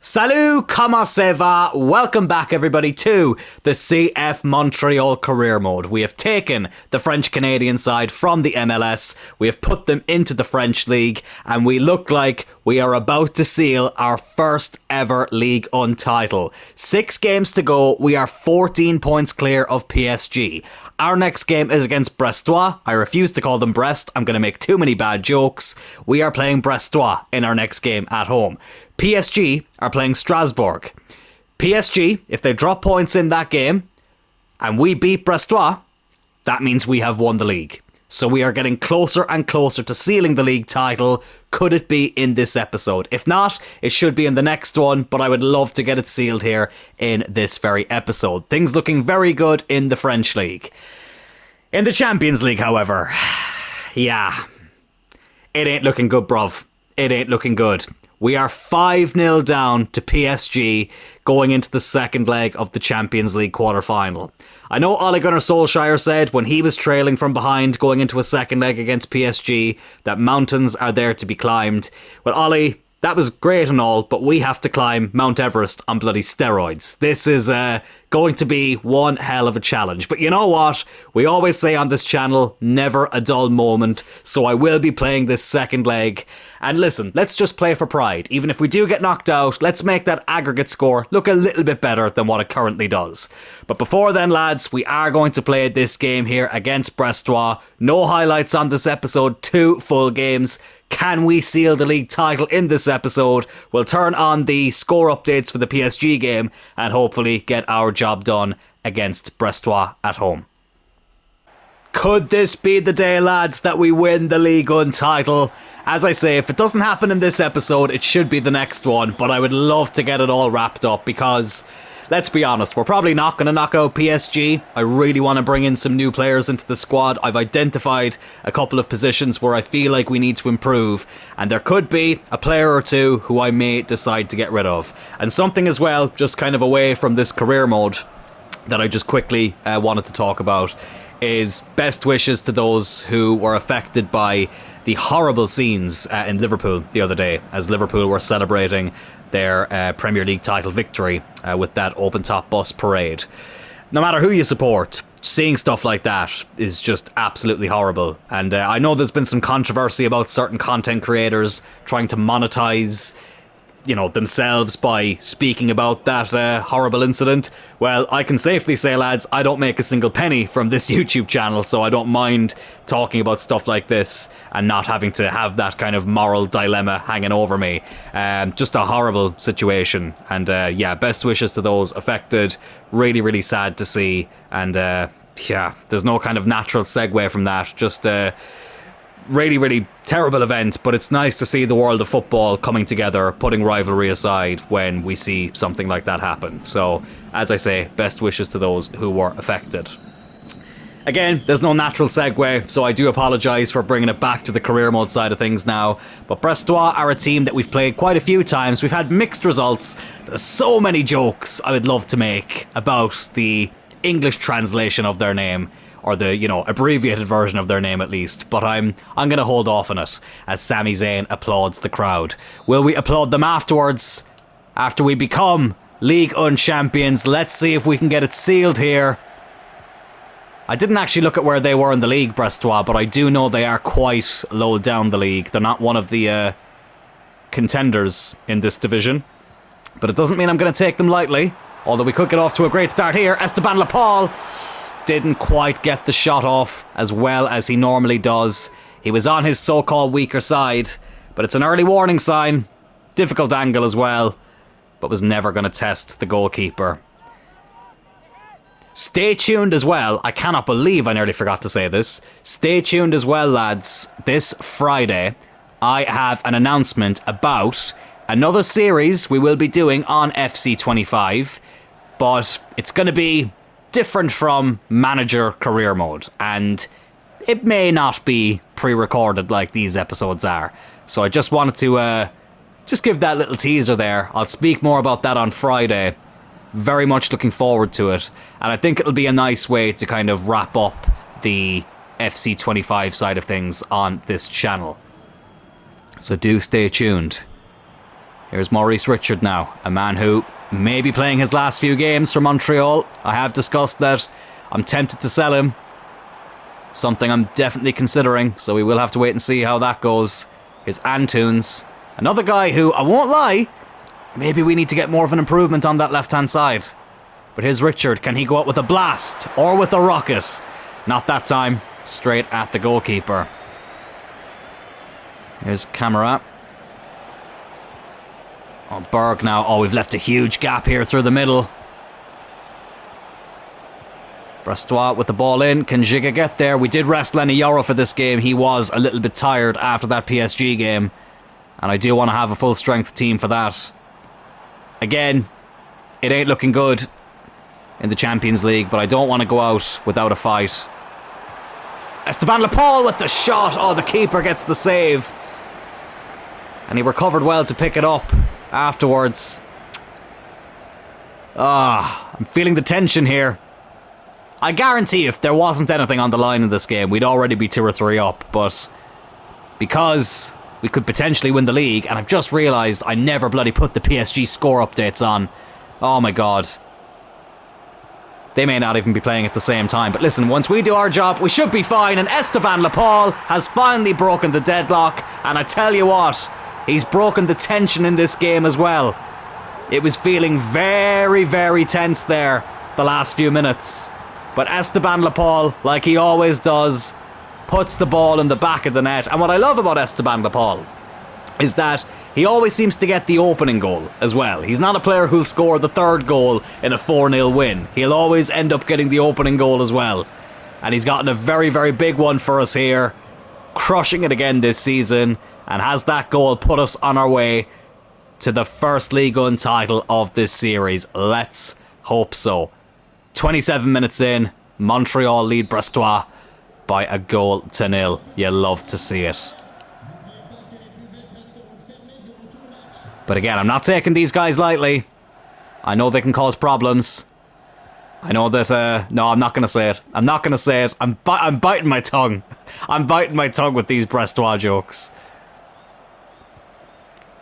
Salut, comment ça va? Welcome back everybody to the CF Montreal career mode. We have taken the French-Canadian side from the MLS, we have put them into the French League, and we look like we are about to seal our first ever Ligue 1 title. 6 games to go, we are 14 points clear of PSG. Our next game is against Brestois. I refuse to call them Brest, I'm going to make too many bad jokes. We are playing Brestois in our next game at home. PSG are playing Strasbourg. PSG, if they drop points in that game and we beat Brestois, that means we have won the league. So we are getting closer and closer to sealing the league title. Could it be in this episode? If not, it should be in the next one, but I would love to get it sealed here in this very episode. Things looking very good in the French League. In the Champions League, however, yeah, it ain't looking good, bruv. It ain't looking good. We are 5-0 down to PSG going into the second leg of the Champions League quarter-final. I know Ole Gunnar Solskjaer said when he was trailing from behind going into a second leg against PSG that mountains are there to be climbed. Well, Ole, that was great and all, but we have to climb Mount Everest on bloody steroids. This is going to be one hell of a challenge. But you know what? We always say on this channel, never a dull moment. So I will be playing this second leg. And listen, let's just play for pride. Even if we do get knocked out, let's make that aggregate score look a little bit better than what it currently does. But before then, lads, we are going to play this game here against Brestois. No highlights on this episode, 2 full games. Can we seal the league title in this episode? We'll turn on the score updates for the PSG game and hopefully get our job done against Brestois at home. Could this be the day, lads, that we win the Ligue 1 title? As I say, if it doesn't happen in this episode, it should be the next one, but I would love to get it all wrapped up because, let's be honest, we're probably not going to knock out PSG. I really want to bring in some new players into the squad. I've identified a couple of positions where I feel like we need to improve, and there could be a player or two who I may decide to get rid of. And something as well, just kind of away from this career mode, that I just quickly wanted to talk about is best wishes to those who were affected by the horrible scenes in Liverpool the other day, as Liverpool were celebrating their Premier League title victory with that open-top bus parade. No matter who you support, seeing stuff like that is just absolutely horrible. And I know there's been some controversy about certain content creators trying to monetize, you know, themselves by speaking about that horrible incident. Well, I can safely say, lads, I don't make a single penny from this YouTube channel, so I don't mind talking about stuff like this and not having to have that kind of moral dilemma hanging over me. Just a horrible situation, and yeah, best wishes to those affected. Really, really sad to see, and yeah, there's no kind of natural segue from that. Just really, really terrible event, but it's nice to see the world of football coming together, putting rivalry aside when we see something like that happen. So, as I say, best wishes to those who were affected. Again, there's no natural segue, so I do apologise for bringing it back to the career mode side of things now. But Brestois are a team that we've played quite a few times. We've had mixed results. There's so many jokes I would love to make about the English translation of their name, or the, you know, abbreviated version of their name at least, but I'm going to hold off on it as Sami Zayn applauds the crowd. Will we applaud them afterwards, after we become Ligue 1 champions? Let's see if we can get it sealed here. I didn't actually look at where they were in the league, Brestois, but I do know they are quite low down the league. They're not one of the contenders in this division, but it doesn't mean I'm going to take them lightly, although we could get off to a great start here. Esteban Lapaul didn't quite get the shot off as well as he normally does. He was on his so-called weaker side, but it's an early warning sign. Difficult angle as well, but was never going to test the goalkeeper. Stay tuned as well. I cannot believe I nearly forgot to say this. Stay tuned as well, lads. This Friday, I have an announcement about another series we will be doing on FC25, but it's going to be different from manager career mode, and it may not be pre-recorded like these episodes are. So I just wanted to just give that little teaser there. I'll speak more about that on Friday. Very much looking forward to it, and I think it'll be a nice way to kind of wrap up the FC25 side of things on this channel. So do stay tuned. Here's Maurice Richard now, a man who may be playing his last few games for Montreal. I have discussed that. I'm tempted to sell him. Something I'm definitely considering, so we will have to wait and see how that goes. Here's Antunes, another guy who, I won't lie, maybe we need to get more of an improvement on that left-hand side. But here's Richard. Can he go out with a blast or with a rocket? Not that time. Straight at the goalkeeper. Here's Camara. Oh, Berg now. Oh, we've left a huge gap here through the middle. Brestois with the ball in. Can Giga get there? We did rest Lenny Yoro for this game. He was a little bit tired after that PSG game. And I do want to have a full strength team for that. Again, it ain't looking good in the Champions League, but I don't want to go out without a fight. Esteban Lepal with the shot. Oh, the keeper gets the save. And he recovered well to pick it up afterwards. I'm feeling the tension here. I guarantee if there wasn't anything on the line in this game, we'd already be 2 or 3 up. But because we could potentially win the league, and I've just realised I never bloody put the PSG score updates on. Oh my god. They may not even be playing at the same time. But listen, once we do our job, we should be fine. And Esteban Lepal has finally broken the deadlock. And I tell you what, he's broken the tension in this game as well. It was feeling very, very tense there the last few minutes. But Esteban Lepal, like he always does, puts the ball in the back of the net. And what I love about Esteban Lepal is that he always seems to get the opening goal as well. He's not a player who'll score the 3rd goal in a 4-0 win. He'll always end up getting the opening goal as well. And he's gotten a very, very big one for us here. Crushing it again this season. And has that goal put us on our way to the first Ligue 1 title of this series? Let's hope so. 27 minutes in, Montreal lead Brestois by a 1-0. You love to see it. But again, I'm not taking these guys lightly. I know they can cause problems. I know that... no, I'm not going to say it. I'm not going to say it. I'm biting my tongue. I'm biting my tongue with these Brestois jokes.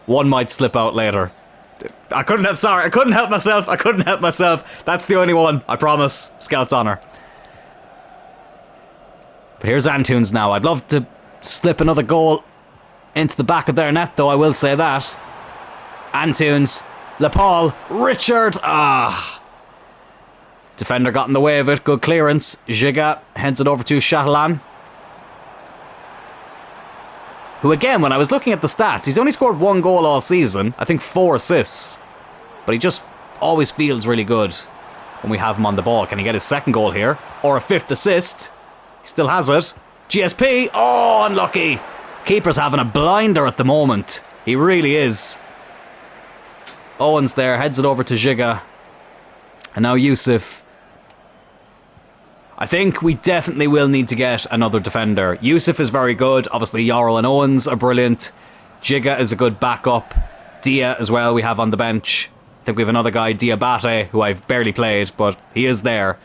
One might slip out later. I couldn't help myself. That's the only one. I promise. Scout's honour. But here's Antunes now. I'd love to slip another goal into the back of their net, though, I will say that. Antunes, Lepal, Richard. Defender got in the way of it. Good clearance. Giga heads it over to Chatelain. Who, again, when I was looking at the stats, he's only scored 1 goal all season. I think 4 assists. But he just always feels really good when we have him on the ball. Can he get his 2nd goal here? Or a 5th assist? He still has it. GSP. Oh, unlucky. Keeper's having a blinder at the moment. He really is. Owens there, heads it over to Giga. And now Yusuf. I think we definitely will need to get another defender. Yusuf is very good. Obviously, Yoro and Owens are brilliant. Giga is a good backup. Dia as well we have on the bench. I think we have another guy, Diabate, who I've barely played, but he is there.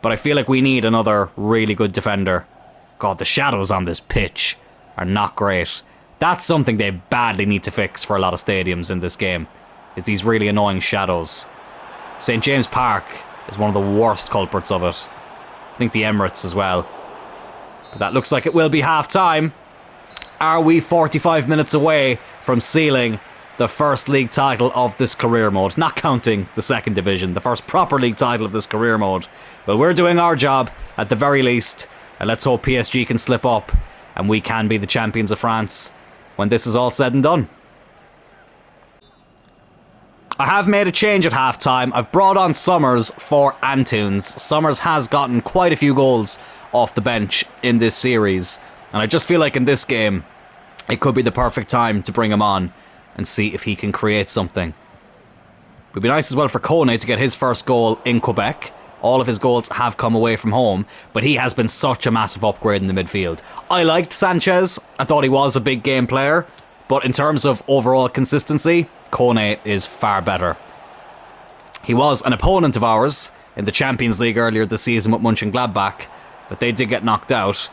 But I feel like we need another really good defender. God, the shadows on this pitch are not great. That's something they badly need to fix for a lot of stadiums in this game. Is these really annoying shadows. St. James Park is one of the worst culprits of it. I think the Emirates as well. But that looks like it will be half-time. Are we 45 minutes away from sealing the first league title of this career mode? Not counting the 2nd division, the first proper league title of this career mode. Well, we're doing our job at the very least. And let's hope PSG can slip up and we can be the champions of France when this is all said and done. I have made a change at half-time. I've brought on Summers for Antunes. Summers has gotten quite a few goals off the bench in this series. And I just feel like in this game, it could be the perfect time to bring him on and see if he can create something. It would be nice as well for Kone to get his first goal in Quebec. All of his goals have come away from home, but he has been such a massive upgrade in the midfield. I liked Sanchez. I thought he was a big game player. But in terms of overall consistency, Kone is far better. He was an opponent of ours in the Champions League earlier this season with Mönchengladbach, but they did get knocked out.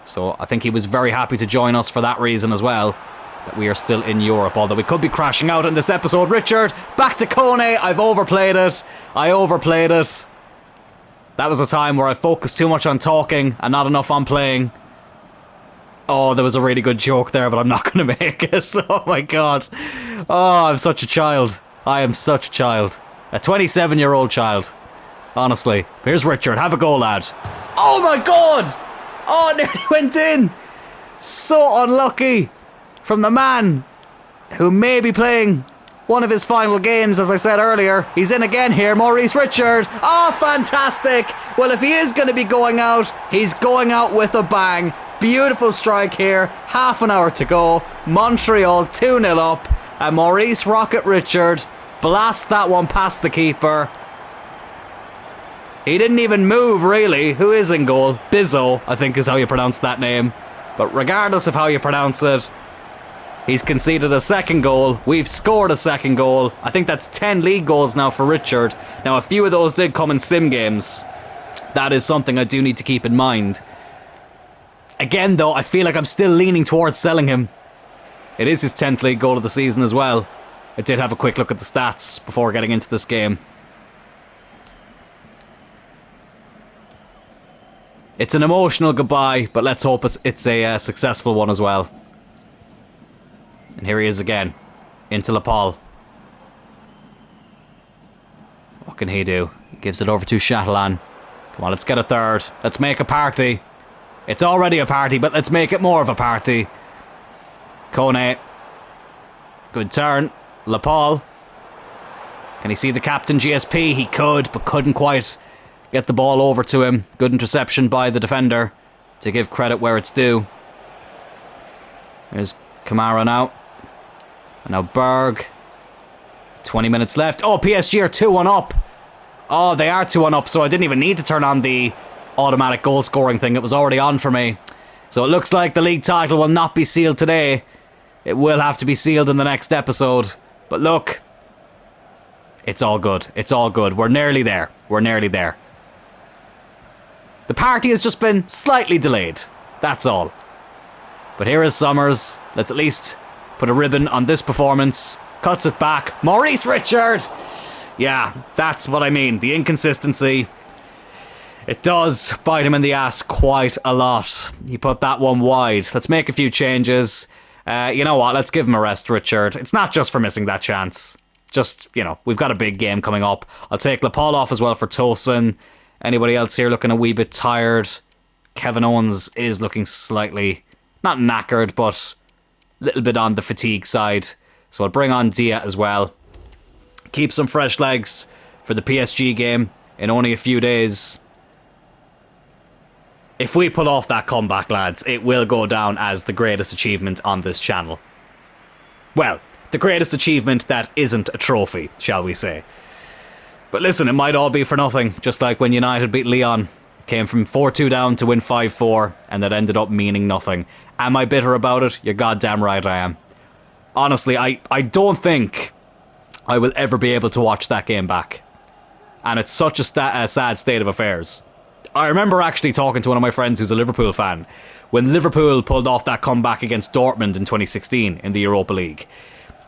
So I think he was very happy to join us for that reason as well. that we are still in Europe, although we could be crashing out in this episode. Richard, back to Kone. I've overplayed it. I overplayed it. That was a time where I focused too much on talking and not enough on playing. Oh, there was a really good joke there, but I'm not going to make it. Oh my god. Oh, I'm such a child. I am such a child. A 27-year-old child. Honestly. Here's Richard. Have a go, lad. Oh my god! Oh, it nearly went in. So unlucky from the man who may be playing one of his final games, as I said earlier. He's in again here, Maurice Richard. Oh, fantastic. Well, if he is going to be going out, he's going out with a bang. Beautiful strike here. Half an hour to go. Montreal 2-0 up. And Maurice Rocket Richard blasts that one past the keeper. He didn't even move, really. Who is in goal? Bizzo, I think is how you pronounce that name. But regardless of how you pronounce it, he's conceded a second goal. We've scored a second goal. I think that's 10 league goals now for Richard. Now, a few of those did come in sim games. That is something I do need to keep in mind. Again, though, I feel like I'm still leaning towards selling him. It is his 10th league goal of the season as well. I did have a quick look at the stats before getting into this game. It's an emotional goodbye, but let's hope it's a successful one as well. And here he is again, into Lepal. What can he do? He gives it over to Chatelain. Come on, let's get a third. Let's make a party. It's already a party, but let's make it more of a party. Kone. Good turn. Lepal. Can he see the captain, GSP? He could, but couldn't quite get the ball over to him. Good interception by the defender, to give credit where it's due. There's Kamara now. And now Berg. 20 minutes left. Oh, PSG are 2-1 up. Oh, they are 2-1 up, so I didn't even need to turn on the automatic goal scoring thing. It was already on for me. So it looks like the league title will not be sealed today. It will have to be sealed in the next episode. But look, it's all good. It's all good. We're nearly there. We're nearly there. The party has just been slightly delayed. That's all. But here is Summers. Let's at least put a ribbon on this performance. Cuts it back. Maurice Richard! Yeah, that's what I mean. The inconsistency. It does bite him in the ass quite a lot. He put that one wide. Let's make a few changes. You know what? Let's give him a rest, Richard. It's not just for missing that chance. Just, you know, we've got a big game coming up. I'll take Lepal off as well for Tosin. Anybody else here looking a wee bit tired? Kevin Owens is looking slightly, not knackered, but a little bit on the fatigue side. So I'll bring on Dia as well. Keep some fresh legs for the PSG game in only a few days. If we pull off that comeback, lads, it will go down as the greatest achievement on this channel. Well, the greatest achievement that isn't a trophy, shall we say. But listen, it might all be for nothing, just like when United beat Lyon. Came from 4-2 down to win 5-4, and that ended up meaning nothing. Am I bitter about it? You're goddamn right I am. Honestly, I don't think I will ever be able to watch that game back. And it's such a sad state of affairs. I remember actually talking to one of my friends who's a Liverpool fan when Liverpool pulled off that comeback against Dortmund in 2016 in the Europa League.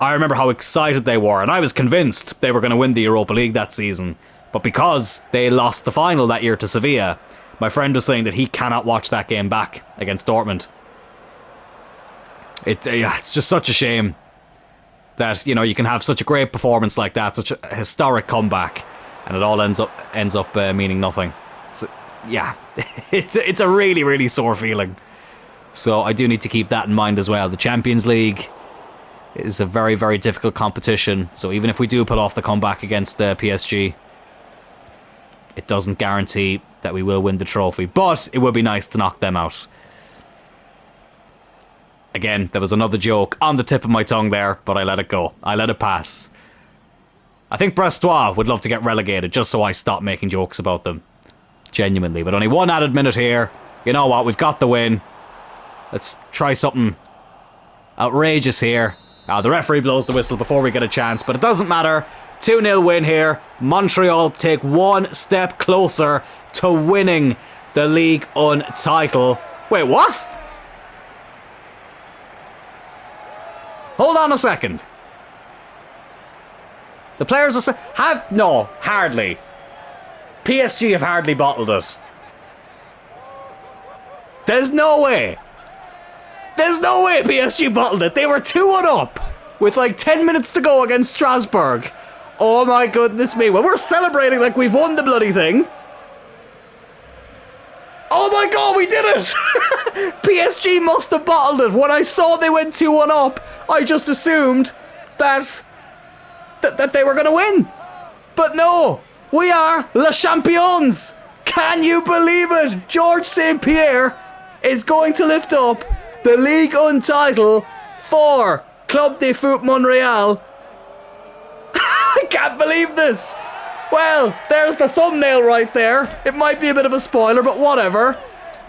I remember how excited they were, and I was convinced they were going to win the Europa League that season. But because they lost the final that year to Sevilla, my friend was saying that he cannot watch that game back against Dortmund. It's just such a shame that, you know, you can have such a great performance like that, such a historic comeback, and it all ends up meaning nothing. Yeah, it's a really, really sore feeling. So I do need to keep that in mind as well. The Champions League is a very, very difficult competition. So even if we do pull off the comeback against PSG, it doesn't guarantee that we will win the trophy. But it would be nice to knock them out. Again, there was another joke on the tip of my tongue there, but I let it go. I let it pass. I think Brestois would love to get relegated just so I stop making jokes about them. Genuinely, but only one added minute here. You know what? We've got the win. Let's try something outrageous here. The referee blows the whistle before we get a chance, but it doesn't matter. 2-0 win here. Montreal take one step closer to winning the Ligue 1 title. Wait, what? Hold on a second. The players have... No, hardly. PSG have hardly bottled it. There's no way. There's no way PSG bottled it. They were 2-1 up with like 10 minutes to go against Strasbourg. Oh my goodness me. Well, we're celebrating like we've won the bloody thing. Oh my god, we did it! PSG must have bottled it. When I saw they went 2-1 up, I just assumed that they were going to win. But no, we are Les Champions. Can you believe it? Georges St-Pierre is going to lift up the Ligue 1 title for Club de Foot Montreal. I can't believe this. Well, there's the thumbnail right there. It might be a bit of a spoiler, but whatever.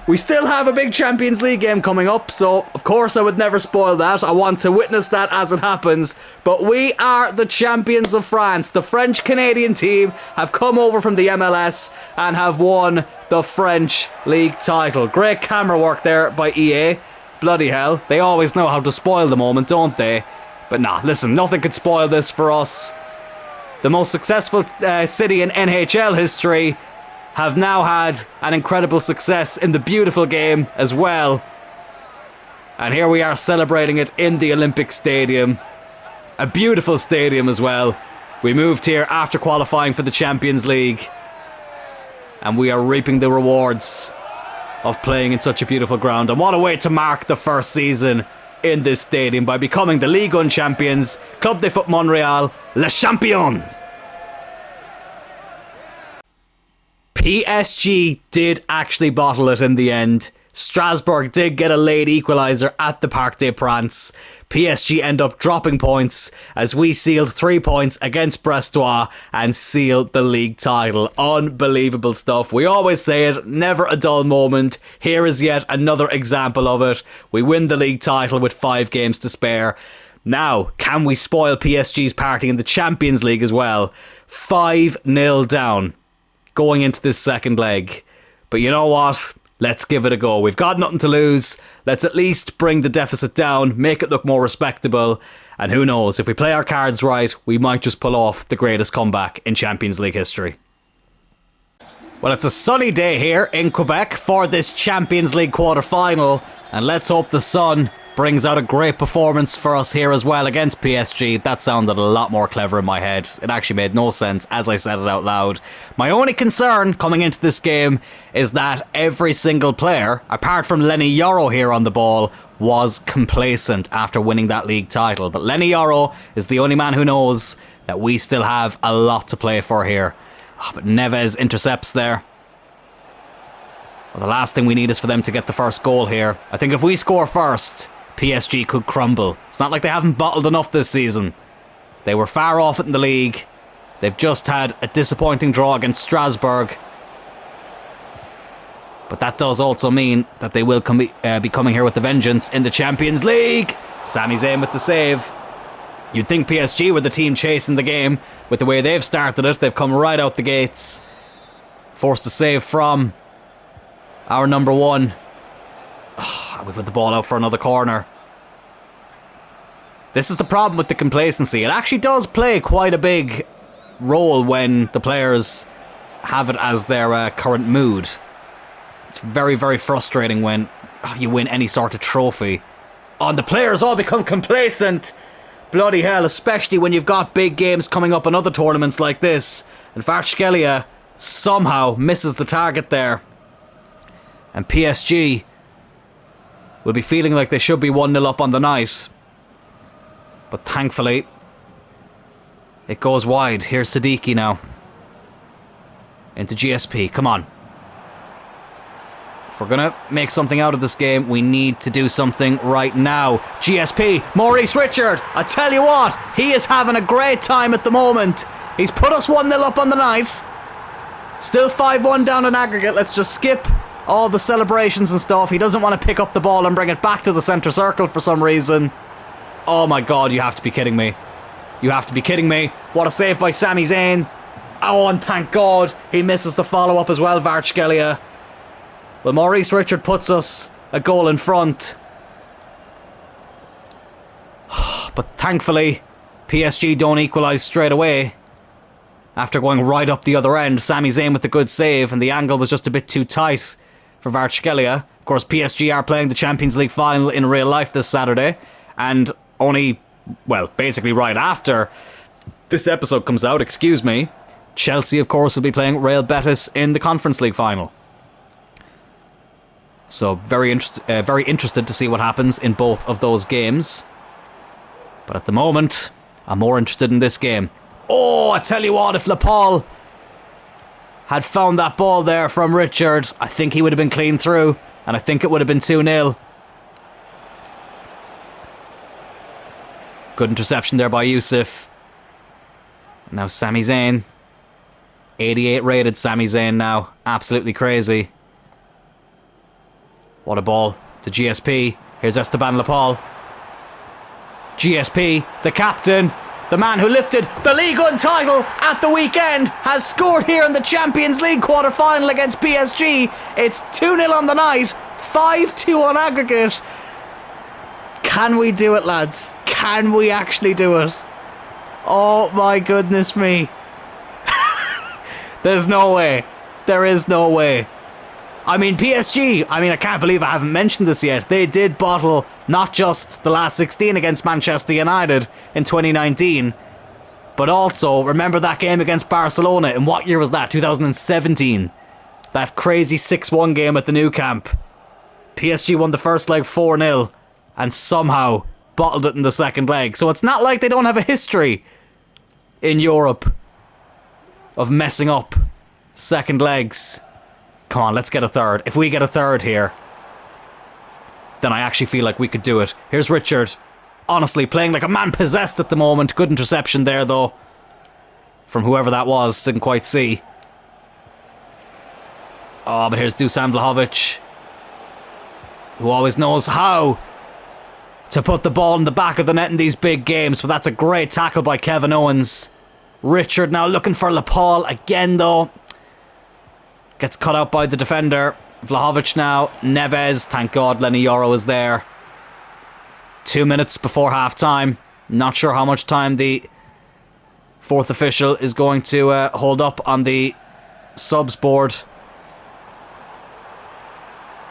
We still have a big Champions League game coming up, so of course I would never spoil that. I want to witness that as it happens. But we are the champions of France. The French-Canadian team have come over from the MLS and have won the French League title. Great camera work there by EA. Bloody hell. They always know how to spoil the moment, don't they? But nah, listen, nothing could spoil this for us. The most successful city in NHL history have now had an incredible success in the beautiful game as well. And here we are celebrating it in the Olympic Stadium. A beautiful stadium as well. We moved here after qualifying for the Champions League. And we are reaping the rewards of playing in such a beautiful ground. And what a way to mark the first season in this stadium by becoming the Ligue 1 champions, Club de Foot Montreal, Les Champions. PSG did actually bottle it in the end. Strasbourg did get a late equaliser at the Parc des Princes. PSG end up dropping points as we sealed 3 points against Brestois and sealed the league title. Unbelievable stuff. We always say it, never a dull moment. Here is yet another example of it. We win the league title with 5 games to spare. Now, can we spoil PSG's party in the Champions League as well? 5-0 down going into this second leg. But you know what? Let's give it a go. We've got nothing to lose. Let's at least bring the deficit down, make it look more respectable. And who knows, if we play our cards right, we might just pull off the greatest comeback in Champions League history. Well, it's a sunny day here in Quebec for this Champions League quarter-final. And let's hope the sun brings out a great performance for us here as well against PSG. That sounded a lot more clever in my head. It actually made no sense as I said it out loud. My only concern coming into this game is that every single player, apart from Lenny Yoro here on the ball, was complacent after winning that league title. But Lenny Yoro is the only man who knows that we still have a lot to play for here. Oh, but Neves intercepts there. Well, the last thing we need is for them to get the first goal here. I think if we score first, PSG could crumble. It's not like they haven't bottled enough this season. They were far off it in the league. They've just had a disappointing draw against Strasbourg. But that does also mean that they will be coming here with a vengeance in the Champions League. Sami Zayn with the save. You'd think PSG were the team chasing the game with the way they've started it. They've come right out the gates. Forced a save from our number one. We put the ball out for another corner. This is the problem with the complacency. It actually does play quite a big role when the players have it as their current mood. It's very, very frustrating when you win any sort of trophy. Oh, and the players all become complacent. Bloody hell, especially when you've got big games coming up in other tournaments like this. And Kvaratskhelia somehow misses the target there. And PSG will be feeling like they should be 1-0 up on the night. But thankfully, it goes wide. Here's Siddiqui now. Into GSP. Come on. If we're going to make something out of this game, we need to do something right now. GSP. Maurice Richard. I tell you what, he is having a great time at the moment. He's put us 1-0 up on the night. Still 5-1 down in aggregate. Let's just skip all the celebrations and stuff. He doesn't want to pick up the ball and bring it back to the centre circle for some reason. Oh my god, you have to be kidding me. You have to be kidding me. What a save by Sami Zayn. Oh, and thank god he misses the follow-up as well, Kvaratskhelia. Well, Maurice Richard puts us a goal in front. But thankfully, PSG don't equalise straight away. After going right up the other end, Sami Zayn with the good save, and the angle was just a bit too tight for Kvaratskhelia. Of course, PSG are playing the Champions League final in real life this Saturday, and only, well, basically right after this episode comes out, Chelsea, of course, will be playing Real Betis in the Conference League final. So very interested to see what happens in both of those games. But at the moment, I'm more interested in this game. Oh, I tell you what, if Laporte had found that ball there from Richard, I think he would have been clean through, and I think it would have been 2-0. Good interception there by Yusuf. Now Sami Zayn. 88 rated Sami Zayn now. Absolutely crazy. What a ball to GSP. Here's Esteban Laporte. GSP, the captain, the man who lifted the Ligue 1 title at the weekend, has scored here in the Champions League quarter-final against PSG. It's 2-0 on the night, 5-2 on aggregate. Can we do it, lads? Can we actually do it? Oh my goodness me. There's no way. There is no way. I mean, PSG, I can't believe I haven't mentioned this yet. They did bottle not just the last 16 against Manchester United in 2019, but also, remember that game against Barcelona? In what year was that? 2017. That crazy 6-1 game at the Nou Camp. PSG won the first leg 4-0 and somehow bottled it in the second leg. So it's not like they don't have a history in Europe of messing up second legs. Come on, let's get a third. If we get a third here, then I actually feel like we could do it. Here's Richard. Honestly, playing like a man possessed at the moment. Good interception there, though, from whoever that was. Didn't quite see. Oh, but here's Dusan Vlahovic, who always knows how to put the ball in the back of the net in these big games. But that's a great tackle by Kevin Owens. Richard now looking for Laporte again, though. Gets cut out by the defender. Vlahovic now. Neves. Thank God Lenny Yoro is there. 2 minutes before half-time. Not sure how much time the fourth official is going to hold up on the subs board.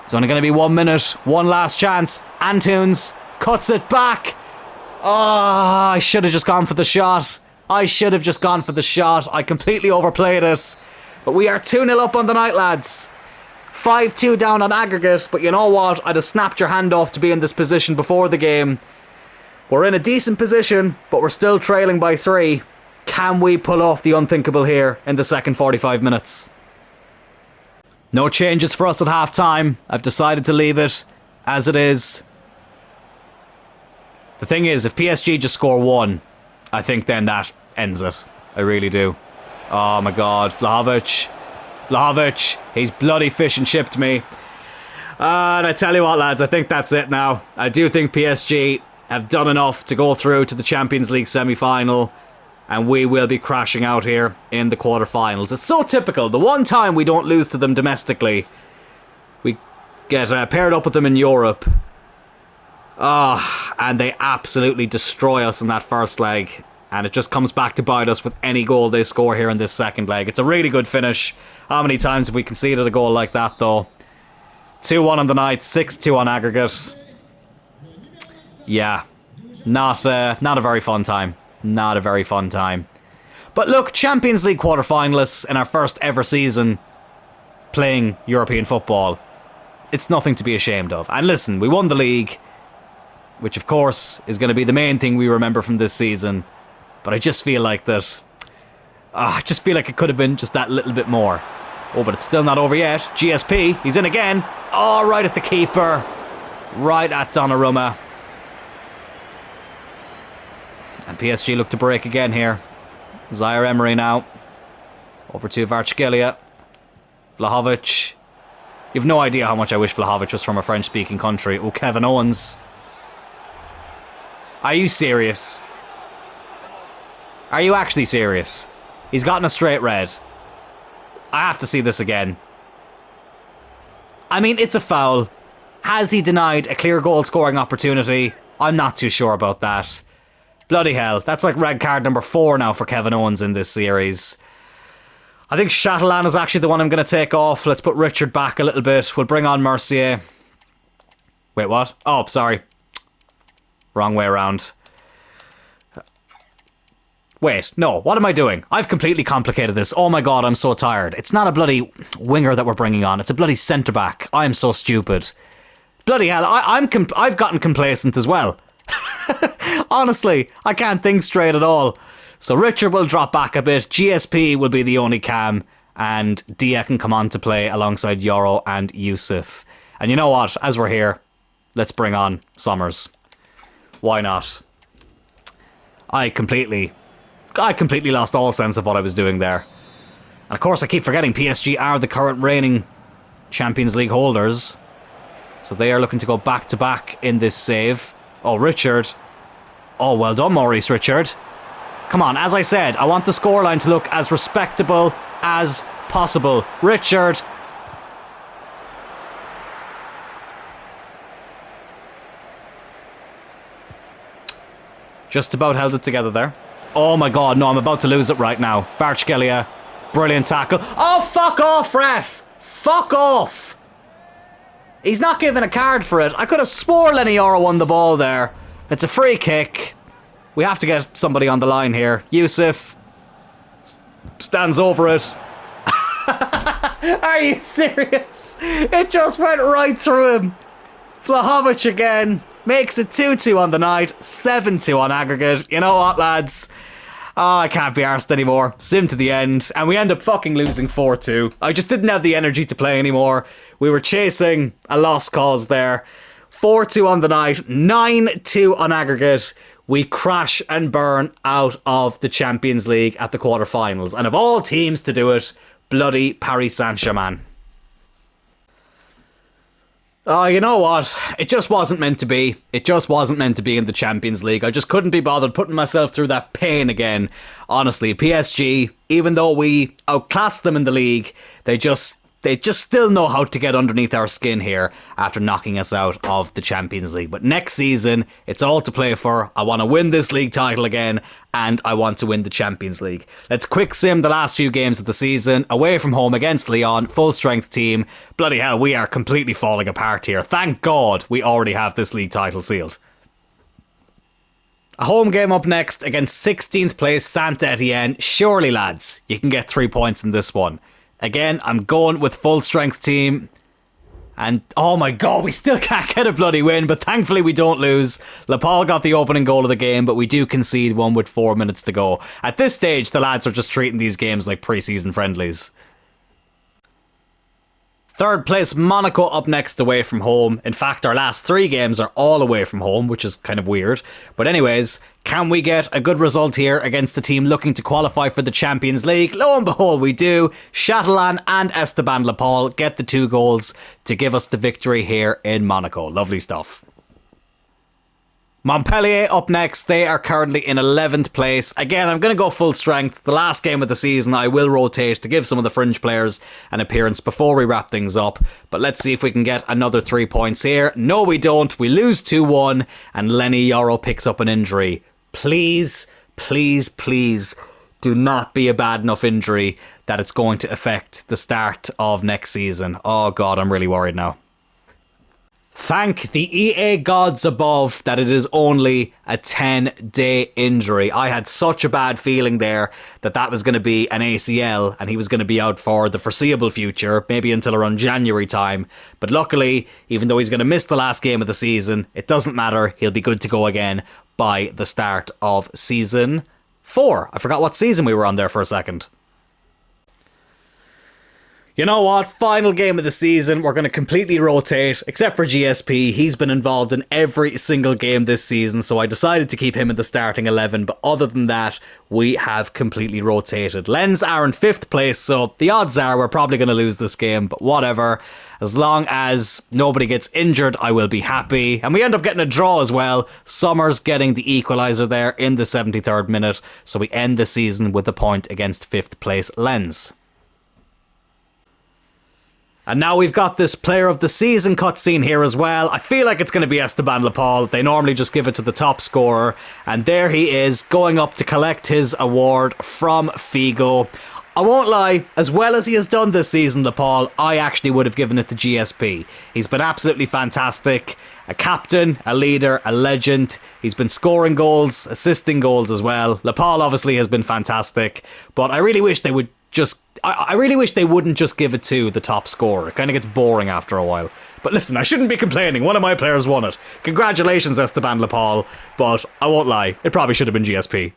It's only going to be 1 minute. One last chance. Antunes cuts it back. Oh, I should have just gone for the shot. I completely overplayed it. But we are 2-0 up on the night, lads. 5-2 down on aggregate. But you know what? I'd have snapped your hand off to be in this position before the game. We're in a decent position, but we're still trailing by 3. Can we pull off the unthinkable here in the second 45 minutes? No changes for us at half-time. I've decided to leave it as it is. The thing is, if PSG just score 1, I think then that ends it. I really do. Oh my God, Vlahovic, he's bloody fish and chipped me. And I tell you what, lads, I think that's it now. I do think PSG have done enough to go through to the Champions League semi-final, and we will be crashing out here in the quarter-finals. It's so typical. The one time we don't lose to them domestically, we get paired up with them in Europe. And they absolutely destroy us in that first leg. And it just comes back to bite us with any goal they score here in this second leg. It's a really good finish. How many times have we conceded a goal like that, though? 2-1 on the night, 6-2 on aggregate. Yeah, not a very fun time. Not a very fun time. But look, Champions League quarter-finalists in our first ever season playing European football. It's nothing to be ashamed of. And listen, we won the league, which of course is going to be the main thing we remember from this season. But I just feel like that. I just feel like it could have been just that little bit more. Oh, but it's still not over yet. GSP, he's in again. Oh, right at the keeper. Right at Donnarumma. And PSG look to break again here. Zaire Emery now. Over to Kvaratskhelia. Vlahovic. You've no idea how much I wish Vlahovic was from a French-speaking country. Oh, Kevin Owens. Are you serious? Are you actually serious? He's gotten a straight red. I have to see this again. I mean, it's a foul. Has he denied a clear goal scoring opportunity? I'm not too sure about that. Bloody hell. That's like red card number 4 now for Kevin Owens in this series. I think Chatelain is actually the one I'm going to take off. Let's put Richard back a little bit. We'll bring on Mercier. Wait, what? Oh, sorry. Wrong way around. Wait, no, what am I doing? I've completely complicated this. Oh my god, I'm so tired. It's not a bloody winger that we're bringing on. It's a bloody centre-back. I'm so stupid. Bloody hell, I've gotten complacent as well. Honestly, I can't think straight at all. So Richard will drop back a bit. GSP will be the only cam. And Dia can come on to play alongside Yoro and Yusuf. And you know what? As we're here, let's bring on Summers. Why not? I completely lost all sense of what I was doing there. And of course, I keep forgetting PSG are the current reigning Champions League holders. So they are looking to go back-to-back in this save. Oh, Richard. Oh, well done, Maurice Richard. Come on, as I said, I want the scoreline to look as respectable as possible. Richard. Just about held it together there. Oh my god, no, I'm about to lose it right now. Varchgelia, brilliant tackle. Oh, fuck off, ref! Fuck off! He's not giving a card for it. I could have swore Lenny Yoro won the ball there. It's a free kick. We have to get somebody on the line here. Yusuf stands over it. Are you serious? It just went right through him. Vlahovic again. Makes it 2-2 on the night. 7-2 on aggregate. You know what, lads? Oh, I can't be arsed anymore. Sim to the end. And we end up fucking losing 4-2. I just didn't have the energy to play anymore. We were chasing a lost cause there. 4-2 on the night. 9-2 on aggregate. We crash and burn out of the Champions League at the quarterfinals. And of all teams to do it, bloody Paris Saint-Germain. Oh, you know what? It just wasn't meant to be. It just wasn't meant to be in the Champions League. I just couldn't be bothered putting myself through that pain again. Honestly, PSG, even though we outclassed them in the league, they just still know how to get underneath our skin here after knocking us out of the Champions League. But next season, it's all to play for. I want to win this league title again, and I want to win the Champions League. Let's quick sim the last few games of the season. Away from home against Lyon, full strength team. Bloody hell, we are completely falling apart here. Thank God we already have this league title sealed. A home game up next against 16th place Saint Etienne. Surely, lads, you can get 3 points in this one. Again, I'm going with full strength team. And oh my god, we still can't get a bloody win, but thankfully we don't lose. Lepal got the opening goal of the game, but we do concede one with 4 minutes to go. At this stage, the lads are just treating these games like pre-season friendlies. Third place, Monaco up next away from home. In fact, our last 3 games are all away from home, which is kind of weird. But anyways, can we get a good result here against a team looking to qualify for the Champions League? Lo and behold, we do. Chatelain and Esteban Lepal get the 2 goals to give us the victory here in Monaco. Lovely stuff. Montpellier up next. They are currently in 11th place. Again, I'm going to go full strength. The last game of the season, I will rotate to give some of the fringe players an appearance before we wrap things up. But let's see if we can get another 3 points here. No, we don't. We lose 2-1 and Lenny Yoro picks up an injury. Please, please, please do not be a bad enough injury that it's going to affect the start of next season. Oh God, I'm really worried now. Thank the EA gods above that it is only a 10-day injury. I had such a bad feeling there that that was going to be an ACL and he was going to be out for the foreseeable future, maybe until around January time. But luckily, even though he's going to miss the last game of the season, it doesn't matter. He'll be good to go again by the start of season 4. I forgot what season we were on there for a second. You know what? Final game of the season. We're going to completely rotate, except for GSP. He's been involved in every single game this season, so I decided to keep him in the starting 11. But other than that, we have completely rotated. Lens are in 5th place, so the odds are we're probably going to lose this game, but whatever. As long as nobody gets injured, I will be happy. And we end up getting a draw as well. Summers getting the equaliser there in the 73rd minute, so we end the season with a point against 5th place Lens. And now we've got this Player of the Season cutscene here as well. I feel like it's going to be Esteban Lepal. They normally just give it to the top scorer. And there he is, going up to collect his award from Figo. I won't lie, as well as he has done this season, Lepal, I actually would have given it to GSP. He's been absolutely fantastic. A captain, a leader, a legend. He's been scoring goals, assisting goals as well. Lepal obviously has been fantastic. But I really wish they would I really wish they wouldn't just give it to the top scorer. It kind of gets boring after a while. But listen, I shouldn't be complaining. One of my players won it. Congratulations, Esteban Lepal. But I won't lie, it probably should have been GSP.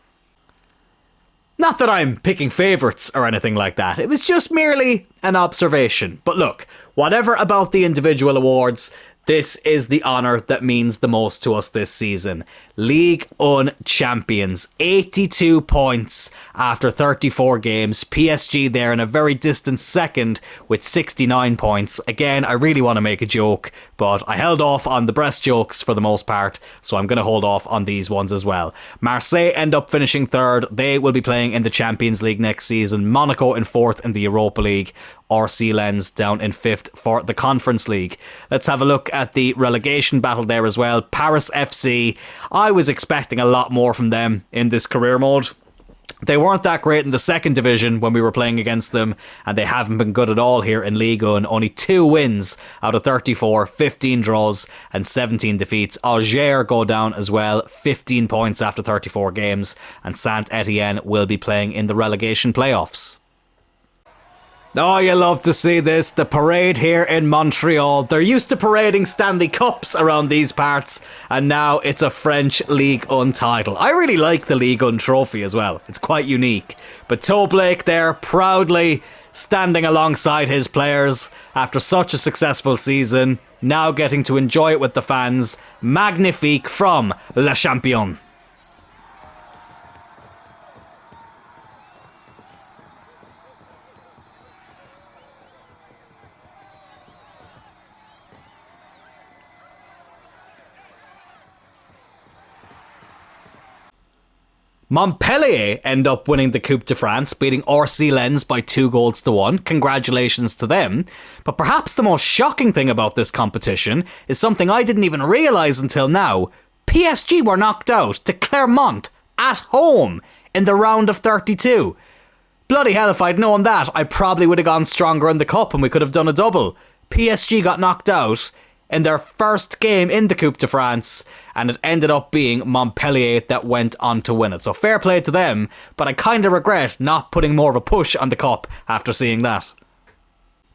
Not that I'm picking favourites or anything like that. It was just merely an observation. But look, whatever about the individual awards, this is the honour that means the most to us this season. Ligue 1 champions, 82 points after 34 games. PSG there in a very distant second with 69 points. Again, I really want to make a joke, but I held off on the breast jokes for the most part, so I'm going to hold off on these ones as well. Marseille end up finishing third. They will be playing in the Champions League next season. Monaco in fourth in the Europa League. RC Lens down in fifth for the Conference League. Let's have a look at the relegation battle there as well. Paris FC, I was expecting a lot more from them in this career mode. They weren't that great in the second division when we were playing against them, and they haven't been good at all here in Ligue 1. Only 2 wins out of 34, 15 draws and 17 defeats. Auxerre go down as well, 15 points after 34 games, and Saint-Etienne will be playing in the relegation playoffs. Oh, you love to see this. The parade here in Montreal. They're used to parading Stanley Cups around these parts, and now it's a French Ligue 1 title. I really like the Ligue 1 trophy as well. It's quite unique. But Toe Blake there, proudly standing alongside his players after such a successful season, now getting to enjoy it with the fans. Magnifique from Le Champion. Montpellier end up winning the Coupe de France, beating RC Lens by 2-1. Congratulations to them. But perhaps the most shocking thing about this competition is something I didn't even realise until now. PSG were knocked out to Clermont at home in the round of 32. Bloody hell, if I'd known that, I probably would have gone stronger in the cup and we could have done a double. PSG got knocked out in their first game in the Coupe de France, and it ended up being Montpellier that went on to win it. So fair play to them, but I kind of regret not putting more of a push on the cup after seeing that.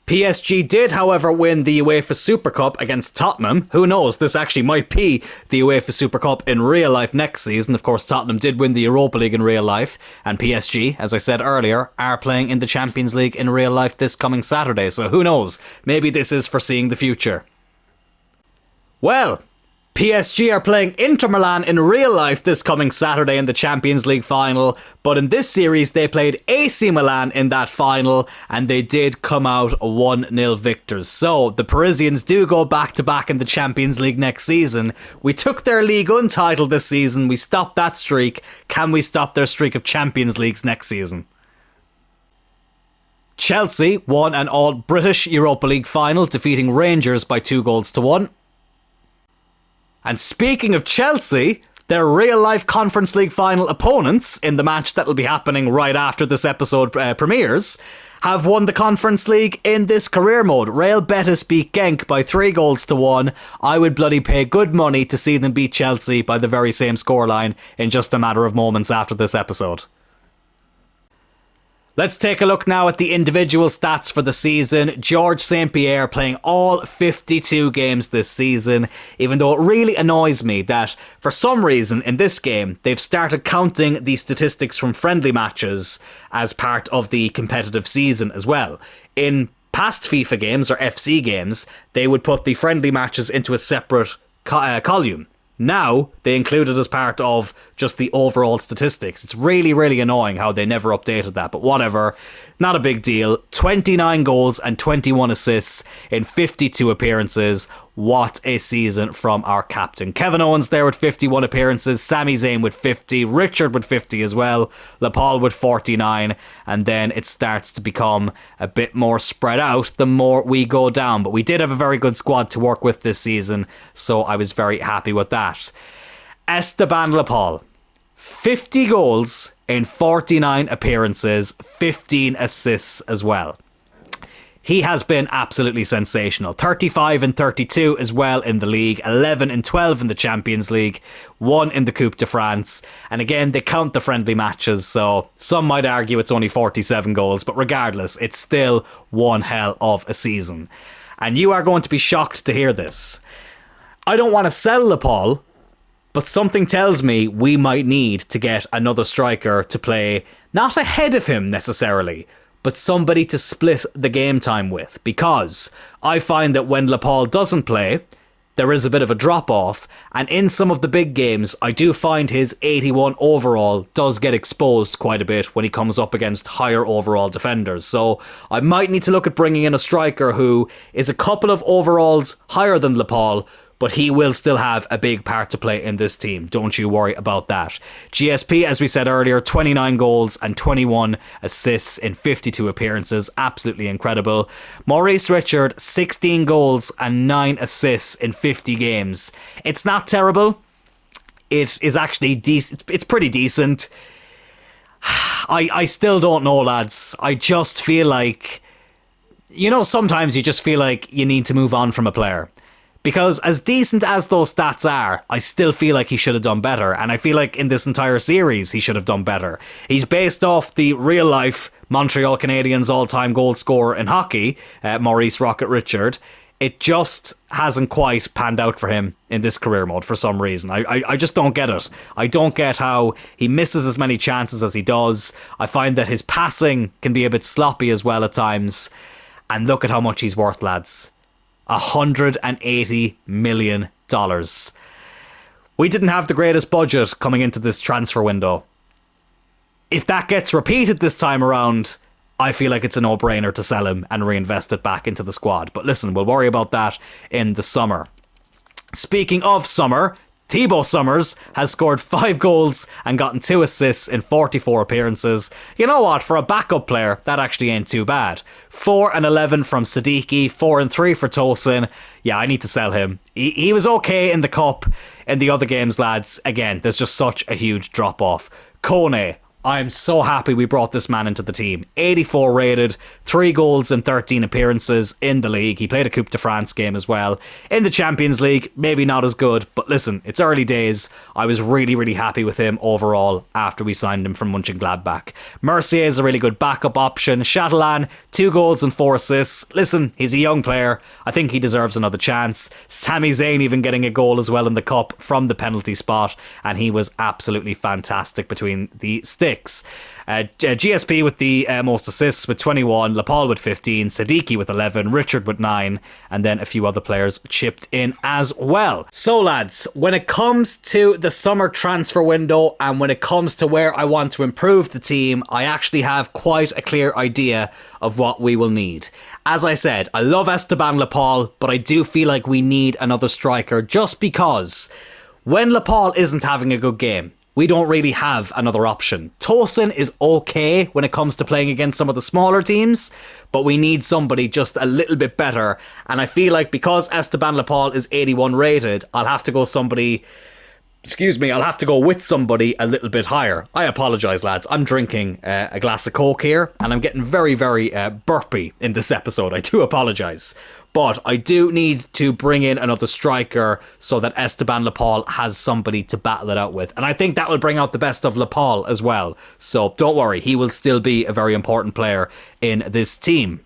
PSG did, however, win the UEFA Super Cup against Tottenham. Who knows, this actually might be the UEFA Super Cup in real life next season. Of course, Tottenham did win the Europa League in real life, and PSG, as I said earlier, are playing in the Champions League in real life this coming Saturday. So who knows, maybe this is foreseeing the future. Well, PSG are playing Inter Milan in real life this coming Saturday in the Champions League final, but in this series they played AC Milan in that final and they did come out 1-0 victors. So the Parisians do go back-to-back in the Champions League next season. We took their Ligue 1 title this season, we stopped that streak. Can we stop their streak of Champions Leagues next season? Chelsea won an all-British Europa League final, defeating Rangers by 2-1. And speaking of Chelsea, their real-life Conference League final opponents in the match that will be happening right after this episode premieres have won the Conference League in this career mode. Real Betis beat Genk by 3-1. I would bloody pay good money to see them beat Chelsea by the very same scoreline in just a matter of moments after this episode. Let's take a look now at the individual stats for the season. George St. Pierre playing all 52 games this season, even though it really annoys me that for some reason in this game they've started counting the statistics from friendly matches as part of the competitive season as well. In past FIFA games or FC games, they would put the friendly matches into a separate column. Now, they include it as part of just the overall statistics. It's really, really annoying how they never updated that, but whatever. Not a big deal. 29 goals and 21 assists in 52 appearances. What a season from our captain. Kevin Owens there with 51 appearances, Sami Zayn with 50, Richard with 50 as well, Laporte with 49, and then it starts to become a bit more spread out the more we go down. But we did have a very good squad to work with this season, so I was very happy with that. Esteban Laporte, 50 goals in 49 appearances, 15 assists as well. He has been absolutely sensational. 35 and 32 as well in the league, 11 and 12 in the Champions League, 1 in the Coupe de France. And again, they count the friendly matches, so some might argue it's only 47 goals, but regardless, it's still one hell of a season. And you are going to be shocked to hear this. I don't want to sell Laporte, but something tells me we might need to get another striker to play, not ahead of him necessarily, but somebody to split the game time with, because I find that when Laporte doesn't play, there is a bit of a drop-off, and in some of the big games, I do find his 81 overall does get exposed quite a bit when he comes up against higher overall defenders. So I might need to look at bringing in a striker who is a couple of overalls higher than Laporte, but he will still have a big part to play in this team. Don't you worry about that. GSP, as we said earlier, 29 goals and 21 assists in 52 appearances. Absolutely incredible. Maurice Richard, 16 goals and 9 assists in 50 games. It's not terrible. It is actually decent. It's pretty decent. I still don't know, lads. I just feel like, sometimes you just feel like you need to move on from a player. Because as decent as those stats are, I still feel like he should have done better. And I feel like in this entire series, he should have done better. He's based off the real-life Montreal Canadiens all-time goal scorer in hockey, Maurice Rocket Richard. It just hasn't quite panned out for him in this career mode for some reason. I just don't get it. I don't get how he misses as many chances as he does. I find that his passing can be a bit sloppy as well at times. And look at how much he's worth, lads. $180 million. We didn't have the greatest budget coming into this transfer window. If that gets repeated this time around, I feel like it's a no-brainer to sell him and reinvest it back into the squad. But listen, we'll worry about that in the summer. Speaking of summer, Thibaut Summers has scored 5 goals and gotten 2 assists in 44 appearances. You know what? For a backup player, that actually ain't too bad. 4 and 11 from Sadiki, 4 and 3 for Tosin. Yeah, I need to sell him. He was okay in the cup. In the other games, lads, again, there's just such a huge drop-off. Kone, I'm so happy we brought this man into the team. 84 rated, 3 goals and 13 appearances in the league. He played a Coupe de France game as well. In the Champions League, maybe not as good, but listen, it's early days. I was really, really happy with him overall after we signed him from Mönchengladbach. Mercier is a really good backup option. Chatelain, 2 goals and 4 assists. Listen, he's a young player. I think he deserves another chance. Sami Zayn even getting a goal as well in the cup from the penalty spot, and he was absolutely fantastic between the sticks. GSP with the most assists with 21, Laporte with 15, Sadiki with 11, Richard with 9, and then a few other players chipped in as well. So lads, when it comes to the summer transfer window and when it comes to where I want to improve the team, I actually have quite a clear idea of what we will need. As I said, I love Esteban Laporte, but I do feel like we need another striker just because when Laporte isn't having a good game, we don't really have another option. Tosin is okay when it comes to playing against some of the smaller teams, but we need somebody just a little bit better. And I feel like because Esteban Laporte is 81 rated, I'll have to go with somebody a little bit higher. I apologise, lads. I'm drinking a glass of Coke here, and I'm getting very, very burpy in this episode. I do apologise. But I do need to bring in another striker so that Esteban Laporte has somebody to battle it out with. And I think that will bring out the best of Laporte as well. So don't worry, he will still be a very important player in this team.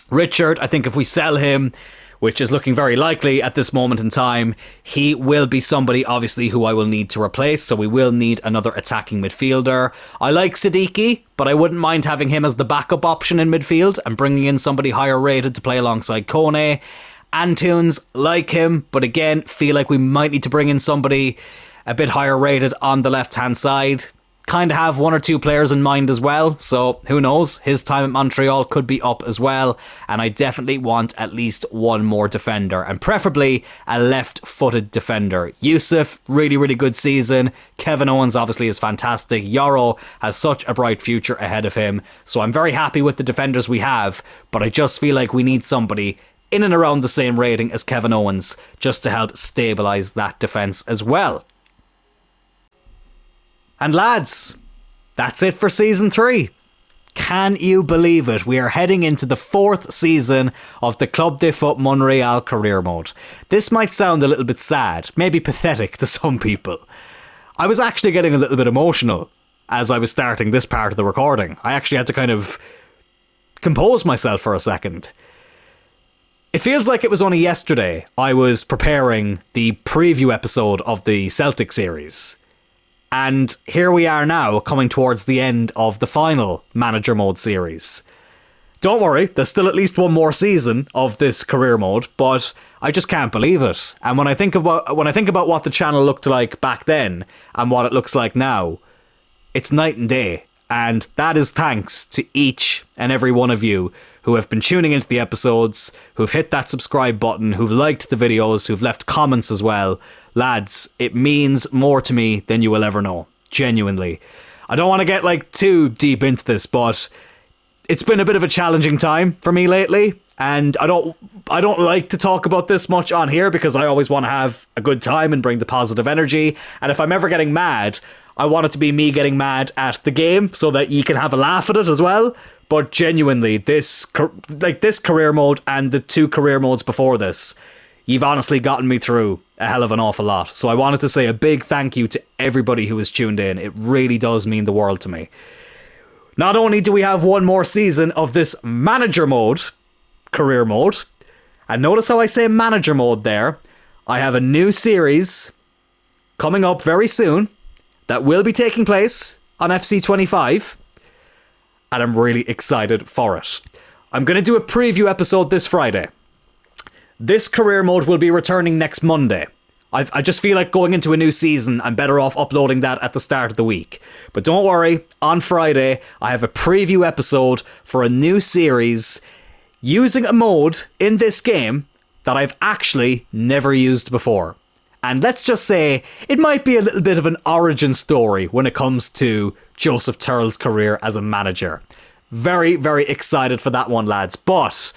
Richard, I think if we sell him, which is looking very likely at this moment in time, he will be somebody obviously who I will need to replace, so we will need another attacking midfielder. I like Sadiki, but I wouldn't mind having him as the backup option in midfield and bringing in somebody higher rated to play alongside Kone. Antunes, like him, but again, feel like we might need to bring in somebody a bit higher rated on the left-hand side. kind of have one or two players in mind as well, so who knows, his time at Montreal could be up as well, and I definitely want at least one more defender, and preferably a left-footed defender. Yusuf, really, really good season. Kevin Owens obviously is fantastic. Yoro has such a bright future ahead of him, so I'm very happy with the defenders we have, but I just feel like we need somebody in and around the same rating as Kevin Owens just to help stabilise that defence as well. And lads, that's it for Season 3. Can you believe it? We are heading into the 4th season of the Club de Foot Montreal career mode. This might sound a little bit sad, maybe pathetic to some people. I was actually getting a little bit emotional as I was starting this part of the recording. I actually had to kind of compose myself for a second. It feels like it was only yesterday I was preparing the preview episode of the Celtic series. And here we are now, coming towards the end of the final Manager Mode series. Don't worry, there's still at least one more season of this career mode, but I just can't believe it. And when I think about what the channel looked like back then and what it looks like now, it's night and day. And that is thanks to each and every one of you who have been tuning into the episodes, who've hit that subscribe button, who've liked the videos, who've left comments as well. Lads, it means more to me than you will ever know. Genuinely. I don't want to get too deep into this, but it's been a bit of a challenging time for me lately. And I don't like to talk about this much on here because I always want to have a good time and bring the positive energy. And if I'm ever getting mad, I want it to be me getting mad at the game so that you can have a laugh at it as well. But genuinely, this career mode and the 2 career modes before this, you've honestly gotten me through a hell of an awful lot. So I wanted to say a big thank you to everybody who has tuned in. It really does mean the world to me. Not only do we have one more season of this manager mode, career mode, and notice how I say manager mode there, I have a new series coming up very soon that will be taking place on FC25, and I'm really excited for it. I'm going to do a preview episode this Friday. This career mode will be returning next Monday. I just feel like going into a new season, I'm better off uploading that at the start of the week. But don't worry, on Friday, I have a preview episode for a new series using a mode in this game that I've actually never used before. And let's just say, it might be a little bit of an origin story when it comes to Joseph Turl's career as a manager. Very, very excited for that one, lads. But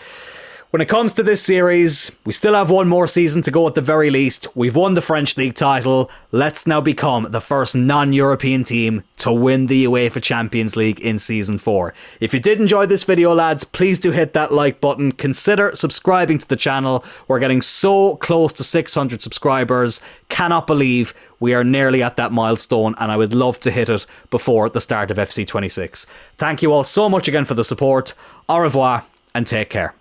when it comes to this series, we still have one more season to go at the very least. We've won the French League title. Let's now become the first non-European team to win the UEFA Champions League in Season 4. If you did enjoy this video, lads, please do hit that like button. Consider subscribing to the channel. We're getting so close to 600 subscribers. Cannot believe we are nearly at that milestone, and I would love to hit it before the start of FC26. Thank you all so much again for the support. Au revoir, and take care.